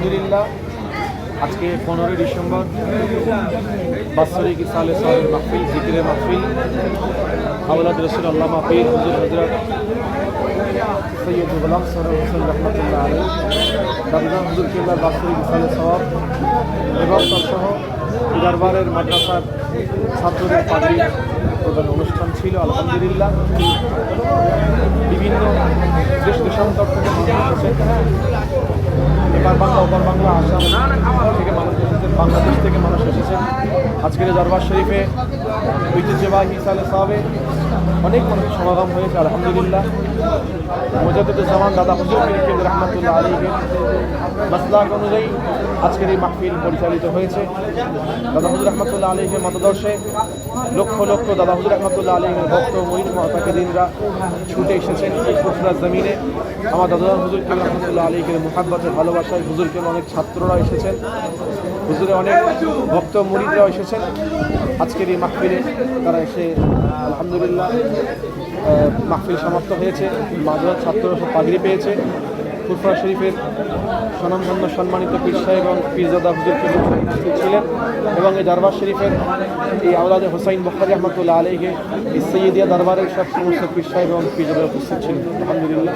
আলহামদুলিল্লাহ আজকে 15ই ডিসেম্বর বাৎসরিক ইসালে সাহেবের মাহফিল, জিকিরের মাহফিল, আওলাদ রসুল আল্লামা পীর হুজুর হযরত সৈয়দ গোলাম সরওয়ার হোসেন রহমতুল্লাহ আলাইহি দাদা হুজুর কেবলার বাৎসরিক ইসালে সাওয়াব এবং তৎসহ দরবারের মাদ্রাসার ছাত্রদের পাগড়ি প্রদান অনুষ্ঠান ছিল। আলহামদুলিল্লাহ বিভিন্ন দেশ দেশান্তর থেকে মানুষ এসেছেন, এপার বাংলা ওপার বাংলা, আসাম থেকে মানুষ এসেছেন, বাংলাদেশ থেকে মানুষ এসেছেন। আজকের দরবার শরীফে ঐতিহ্যবাহী ইসালে সাওয়াবে অনেক মানুষের সমাগম হয়েছে। আলহামদুলিল্লাহ মুজাদ্দিদুজ্জামান দাদা হুজুর পীর রহমতুল্লাহ আলাইহির মাসলাক অনুযায়ী আজকের এই মাহফিল পরিচালিত হয়েছে। দাদা হুজুর রহমতুল্লাহ আলাইহির মতদর্শে লক্ষ লক্ষ দাদা হুজুর রহমতুল্লাহ আলাইহির ভক্ত মুরিদ মুতাকিদিনরা ছুটে এসেছেন এই ফুরফুরা জমিনে। আমার দাদা হুজুর পীর রহমতুল্লাহ আলাইহির মুহাব্বতে ভালোবাসায় হুজুরকে অনেক ছাত্ররা এসেছেন, হুজুরে অনেক ভক্ত মুরিদরাও এসেছেন আজকের এই মাহফিলে। তারা এসে আলহামদুলিল্লাহ মাহফিল সমাপ্ত হয়েছে, মাদ্রাসার ছাত্ররা সব পাগড়ি পেয়েছে। ফুরফুরা শরীফের স্বনামধন্য সম্মানিত পীর সাহেব এবং পীরজাদা হুজুর উপস্থিত ছিলেন এবং এই দরবার শরীফের এই আওলাদে হুসাইন বুখারী রহমতুল্লাহ আলাইহি এই সৈয়দিয়া দরবারের সব সমস্ত পীর সাহেব এবং পীরজাদা উপস্থিত ছিলেন। আলহামদুলিল্লাহ।